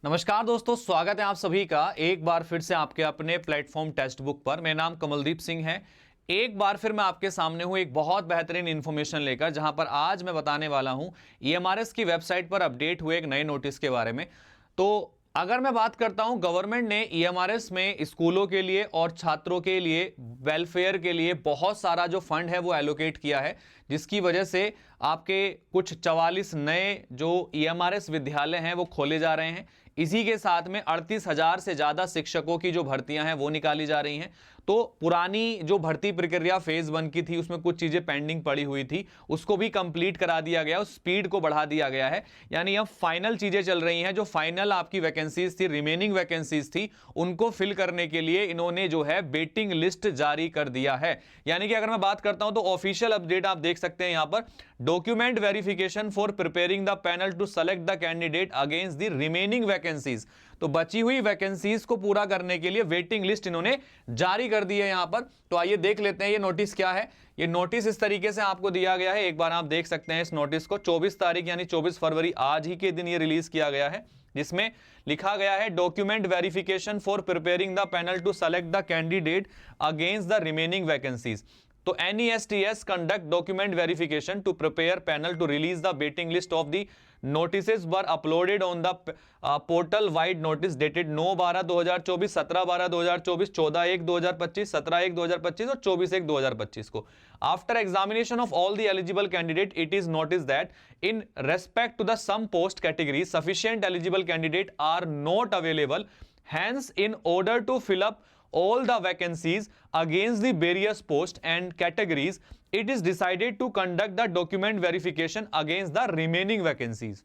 नमस्कार दोस्तों, स्वागत है आप सभी का एक बार फिर से आपके अपने प्लेटफॉर्म टेक्स्ट बुक पर। मेरा नाम कमलदीप सिंह है। एक बार फिर मैं आपके सामने हूं एक बहुत बेहतरीन इन्फॉर्मेशन लेकर, जहां पर आज मैं बताने वाला हूं ईएमआरएस की वेबसाइट पर अपडेट हुए एक नए नोटिस के बारे में। तो अगर मैं बात करता हूं, गवर्नमेंट ने ईएमआरएस में स्कूलों के लिए और छात्रों के लिए वेलफेयर के लिए बहुत सारा जो फंड है वो एलोकेट किया है, जिसकी वजह से आपके कुछ 44 नए जो ईएमआरएस विद्यालय हैं वो खोले जा रहे हैं। इसी के साथ में 38,000 से ज़्यादा शिक्षकों की जो भर्तियां हैं वो निकाली जा रही हैं। तो पुरानी जो भर्ती प्रक्रिया फेज़ 1 की थी, उसमें कुछ चीज़ें पेंडिंग पड़ी हुई थी, उसको भी कंप्लीट करा दिया गया, उस स्पीड को बढ़ा दिया गया है। यानी अब फाइनल चीज़ें चल रही हैं। जो फाइनल आपकी वैकेंसीज थी, रिमेनिंग वैकेंसीज थी, उनको फिल करने के लिए इन्होंने जो है वेटिंग लिस्ट जारी कर दिया है। यानी कि अगर मैं बात करता हूं तो ऑफिशियल अपडेट आप देख सकते हैं यहां पर, document verification for preparing the panel to select the candidate against the remaining vacancies. तो बची हुई वैकेंसीज को पूरा करने के लिए वेटिंग लिस्ट इन्होंने जारी कर दी है यहां पर। तो आइए देख लेते हैं ये नोटिस क्या है। ये नोटिस इस तरीके से आपको दिया गया है, एक बार आप देख सकते हैं इस नोटिस को। 24 तारीख यानी 24 फरवरी आज ही के दिन ये रिलीज किया गया है, जिसमें लिखा गया है document verification for preparing the panel to select the candidate against the remaining vacancies. तो NESTS conduct document verification to prepare panel to release the waiting list of the notices were uploaded on the portal wide notice dated 9/12/2024, 17/12/2024, 14/1/2025, 17/1/2025 और 24/1/2025 को। After examination of all the eligible candidate, it is noticed that in respect to the some post categories, sufficient eligible candidate are not available. Hence, in order to fill up all the vacancies against the various posts and categories, it is decided to conduct the document verification against the remaining vacancies.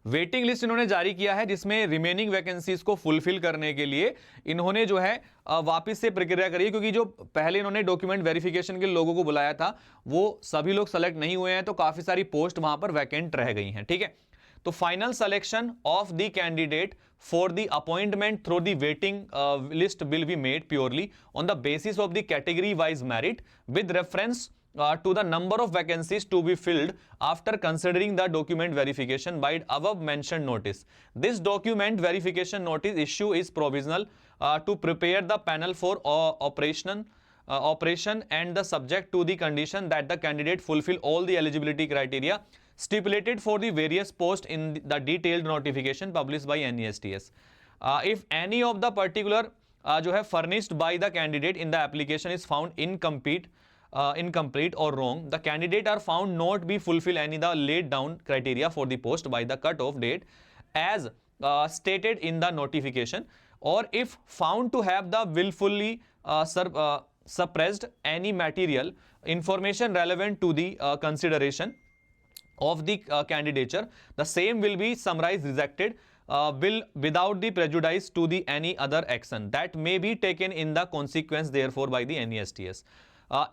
Waiting list इन्होंने जारी किया है, जिसमें remaining vacancies को fulfil करने के लिए इन्होंने जो है वापस से प्रक्रिया करी है, क्योंकि जो पहले इन्होंने डॉक्यूमेंट वेरिफिकेशन के लोगों को बुलाया था वो सभी लोग सेलेक्ट नहीं हुए हैं, तो काफी सारी पोस्ट वहां पर वैकेंट रह गई हैं। ठीक है, तो final selection of the candidate for the appointment through the waiting list will be made purely on the basis of the category wise merit with reference to the number of vacancies to be filled after considering the document verification by above mentioned notice. This document verification notice issue is provisional to prepare the panel for operation and the subject to the condition that the candidate fulfill all the eligibility criteria stipulated for the various posts in the detailed notification published by NESTS. If any of the particular जो है furnished by the candidate in the application is found incomplete or wrong, the candidate are found not be fulfill any the laid down criteria for the post by the cut off date as stated in the notification, or if found to have the willfully suppressed any material information relevant to the consideration of the candidature, the same will be summarized rejected will without the prejudice to the any other action that may be taken in the consequence therefore by the NESTS.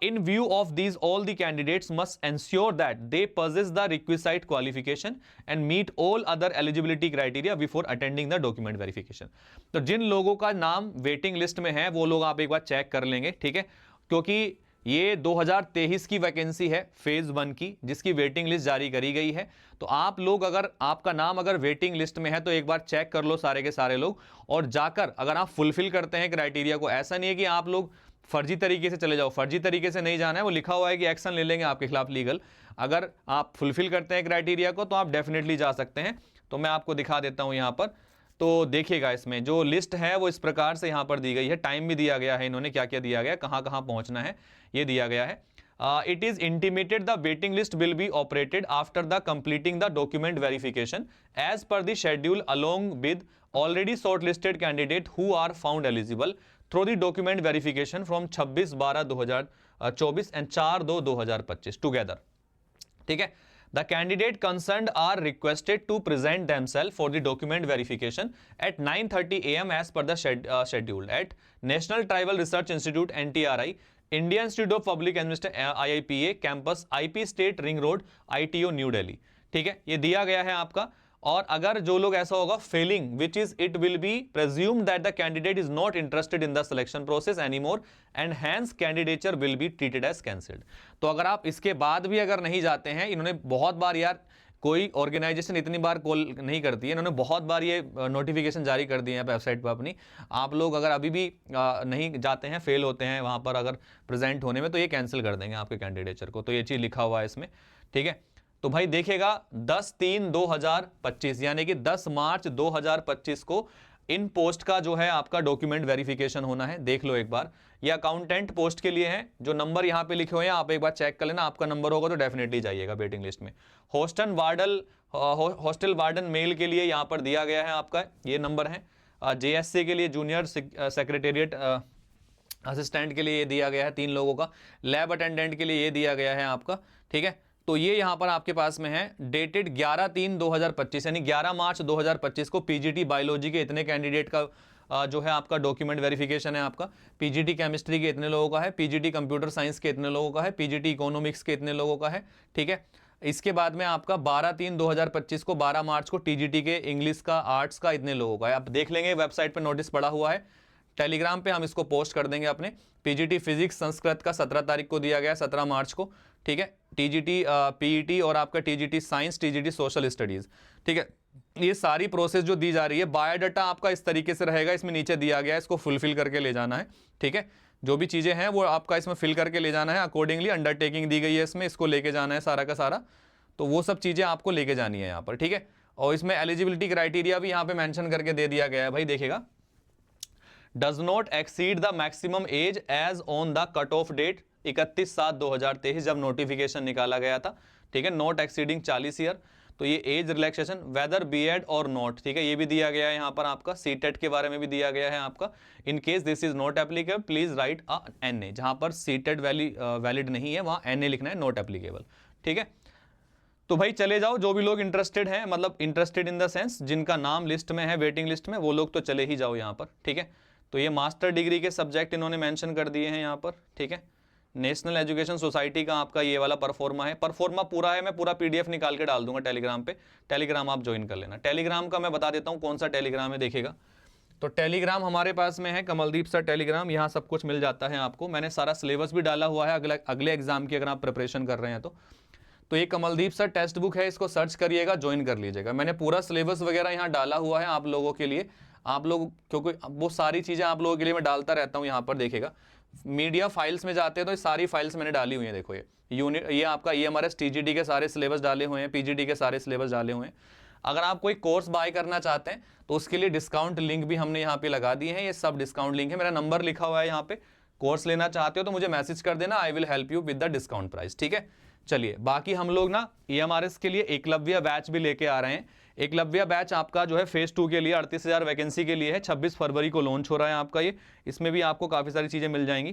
In view of these, all the candidates must ensure that they possess the requisite qualification and meet all other eligibility criteria before attending the document verification. तो जिन लोगों का नाम waiting list में है वो लोग आप एक बार चेक कर लेंगे, ठीक है, क्योंकि ये 2023 की वैकेंसी है फेज 1 की, जिसकी वेटिंग लिस्ट जारी करी गई है। तो आप लोग अगर आपका नाम अगर वेटिंग लिस्ट में है तो एक बार चेक कर लो सारे के सारे लोग, और जाकर अगर आप फुलफिल करते हैं क्राइटेरिया को। ऐसा नहीं है कि आप लोग फर्जी तरीके से चले जाओ, फर्जी तरीके से नहीं जाना है। वो लिखा हुआ है कि एक्शन ले लेंगे आपके खिलाफ लीगल। अगर आप फुलफिल करते हैं क्राइटेरिया को तो आप डेफिनेटली जा सकते हैं। तो मैं आपको दिखा देता हूं यहां पर, तो देखिएगा इसमें जो लिस्ट है वो इस प्रकार से यहां पर दी गई है। टाइम भी दिया गया है, इन्होंने क्या क्या दिया गया, कहां कहां पहुंचना है ये दिया गया है। It is intimated the waiting list will be operated after the completing the document verification as per the schedule along with already shortlisted candidate who are found eligible through the document verification from 26/12/2024 and 4/2/2025 together. ठीक है, the candidate concerned are requested to present themselves for the document verification at 9:30 AM as per the schedule at National Tribal Research Institute NTRI, Indian Institute of Public Administration IIPA campus IP state ring road ITO new Delhi. ठीक है, ये दिया गया है आपका। और अगर जो लोग ऐसा होगा failing which is it will be presume that the candidate is not interested in the selection process any more and hence candidature will be treated as cancelled. तो अगर आप इसके बाद भी अगर नहीं जाते हैं, इन्होंने बहुत बार यार कोई ऑर्गेनाइजेशन इतनी बार कॉल नहीं करती है, इन्होंने बहुत बार ये नोटिफिकेशन जारी कर दिए हैं वेबसाइट पर अपनी। आप लोग अगर अभी भी नहीं जाते हैं, फेल होते हैं वहाँ पर अगर प्रेजेंट होने में, तो ये कैंसिल कर देंगे आपके कैंडिडेचर को। तो ये चीज़ लिखा हुआ है इसमें, ठीक है। तो भाई देखिएगा 10/3/2025 यानी कि 10 मार्च 2025 को इन पोस्ट का जो है आपका डॉक्यूमेंट वेरिफिकेशन होना है। देख लो एक बार, ये अकाउंटेंट पोस्ट के लिए है। जो नंबर यहाँ पे लिखे हुए हैं आप एक बार चेक कर लेना, आपका नंबर होगा तो डेफिनेटली जाइएगा वेटिंग लिस्ट में। हॉस्टल वार्डन मेल के लिए यहाँ पर दिया गया है आपका ये नंबर है। JSC के लिए जूनियर सेक्रेटेरिएट असिस्टेंट के लिए ये दिया गया है 3 लोगों का। लैब अटेंडेंट के लिए ये दिया गया है आपका, ठीक है। तो ये यहाँ पर आपके पास में है डेटेड 11/3/2025 यानी 11 मार्च 2025 को PGT बायोलॉजी के इतने कैंडिडेट का जो है आपका डॉक्यूमेंट वेरिफिकेशन है आपका। PGT केमिस्ट्री के इतने लोगों का है, PGT कंप्यूटर साइंस के इतने लोगों का है, PGT इकोनॉमिक्स के इतने लोगों का है, ठीक है। इसके बाद में आपका 12/3/2025 को 12 मार्च को TGT के इंग्लिश का, आर्ट्स का इतने लोगों का है। आप देख लेंगे वेबसाइट पर नोटिस पड़ा हुआ है, टेलीग्राम पे हम इसको पोस्ट कर देंगे अपने। PGT फिजिक्स संस्कृत का 17 तारीख को दिया गया, 17 मार्च को, ठीक है। TGT PET और आपका TGT science, TGT social studies, ठीक है। ये सारी प्रोसेस जो दी जा रही है, बायोडाटा आपका इस तरीके से रहेगा, इसमें नीचे दिया गया है, इसको फुलफिल करके ले जाना है, ठीक है। जो भी चीज़ें हैं वो आपका इसमें फिल करके ले जाना है, अकॉर्डिंगली अंडरटेकिंग दी गई है इसमें, इसको लेके जाना है सारा का सारा। तो वो सब चीज़ें आपको लेके जानी है यहाँ पर, ठीक है। और इसमें एलिजिबिलिटी क्राइटेरिया भी यहाँ पे मेंशन करके दे दिया गया है भाई, देखिएगा। Does not exceed the maximum age age on the cut off date 31/7/2023 जब नोटिफिकेशन निकाला गया था, ठीक है। नॉट एक्सीडिंग 40 ईयर, तो ये एज रिलैक्सेशन वेदर BEd और नॉट, ठीक है, ये भी दिया गया है यहाँ पर आपका। CTET के बारे में भी दिया गया है आपका। In case this is not applicable please right a NA, जहाँ पर CTET वैलिड नहीं है वहाँ NA लिखना है, नॉट एप्लीकेबल, ठीक है। तो भाई चले जाओ, जो भी लोग इंटरेस्टेड हैं, मतलब इंटरेस्टेड इन द सेंस जिनका नाम लिस्ट में है, वेटिंग लिस्ट में, वो लोग तो चले ही जाओ यहाँ पर, ठीक है। तो ये मास्टर डिग्री के सब्जेक्ट इन्होंने मेंशन कर दिए हैं यहाँ पर, ठीक है। नेशनल एजुकेशन सोसाइटी का आपका ये वाला परफॉर्मा है, परफॉर्मा पूरा है, मैं पूरा PDF निकाल के डाल दूंगा टेलीग्राम पे, टेलीग्राम आप ज्वाइन कर लेना। टेलीग्राम का मैं बता देता हूँ कौन सा टेलीग्राम है, देखिएगा। तो टेलीग्राम हमारे पास में है कमलदीप सर टेलीग्राम, यहाँ सब कुछ मिल जाता है आपको। मैंने सारा सिलेबस भी डाला हुआ है अगले एग्जाम की, अगर आप प्रिपरेशन कर रहे हैं तो ये कमलदीप सर टेक्स्ट बुक है, इसको सर्च करिएगा, ज्वाइन कर लीजिएगा। मैंने पूरा सिलेबस वगैरह यहाँ डाला हुआ है आप लोगों के लिए। आप लोग, क्योंकि वो सारी चीज़ें आप लोगों के लिए मैं डालता रहता हूँ यहाँ पर, देखिएगा। मीडिया फाइल्स में जाते हैं तो ये सारी फाइल्स मैंने डाली हुई हैं, देखो ये यूनिट, ये आपका EMRS TGT के सारे सिलेबस डाले हुए हैं, PGT के सारे सिलेबस डाले हुए हैं। अगर आप कोई कोर्स बाय करना चाहते हैं तो उसके लिए डिस्काउंट लिंक भी हमने यहाँ पे लगा दिए हैं, ये सब डिस्काउंट लिंक है, मेरा नंबर लिखा हुआ है यहाँ पे। कोर्स लेना चाहते हो तो मुझे मैसेज कर देना, I will help you with the discount price, ठीक है। चलिए, बाकी हम लोग ना EMRS के लिए एकलव्य बैच भी लेके आ रहे हैं। एकलव्य बैच आपका जो है फेज 2 के लिए 38,000 वैकेंसी के लिए है, 26 फरवरी को लॉन्च हो रहा है आपका ये। इसमें भी आपको काफ़ी सारी चीज़ें मिल जाएंगी,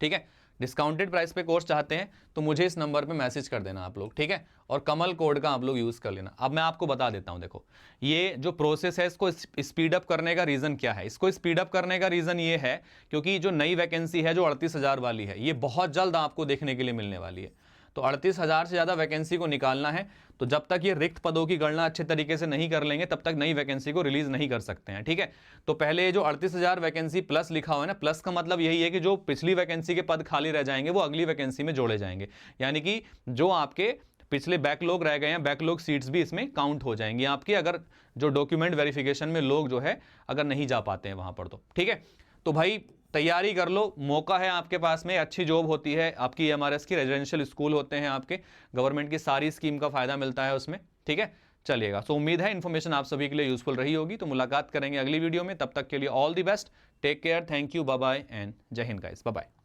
ठीक है। डिस्काउंटेड प्राइस पे कोर्स चाहते हैं तो मुझे इस नंबर पे मैसेज कर देना आप लोग, ठीक है। और कमल कोड का आप लोग यूज़ कर लेना। अब मैं आपको बता देता हूँ, देखो ये जो प्रोसेस है इसको स्पीड अप करने का रीज़न क्या है। इसको स्पीड अप करने का रीज़न ये है क्योंकि जो नई वैकेंसी है जो 38,000 वाली है, ये बहुत जल्द आपको देखने के लिए मिलने वाली है। तो 38,000 से ज़्यादा वैकेंसी को निकालना है, तो जब तक ये रिक्त पदों की गणना अच्छे तरीके से नहीं कर लेंगे तब तक नई वैकेंसी को रिलीज नहीं कर सकते हैं, ठीक है। तो पहले ये जो 38,000 वैकेंसी प्लस लिखा हुआ है ना, प्लस का मतलब यही है कि जो पिछली वैकेंसी के पद खाली रह जाएंगे वो अगली वैकेंसी में जोड़े जाएंगे, यानी कि जो आपके पिछले बैकलॉग रह गए हैं, बैकलॉग सीट्स भी इसमें काउंट हो जाएंगी आपकी, अगर जो डॉक्यूमेंट वेरिफिकेशन में लोग जो है अगर नहीं जा पाते हैं वहां पर, तो ठीक है। तो भाई तैयारी कर लो, मौका है आपके पास में, अच्छी जॉब होती है आपकी EMRS की, रेजिडेंशियल स्कूल होते हैं आपके, गवर्नमेंट की सारी स्कीम का फायदा मिलता है उसमें, ठीक है। चलिएगा, सो उम्मीद है इन्फॉर्मेशन आप सभी के लिए यूजफुल रही होगी। तो मुलाकात करेंगे अगली वीडियो में, तब तक के लिए all the best, take care, thank you, bye bye and जय हिंद गाइस, बाय बाय।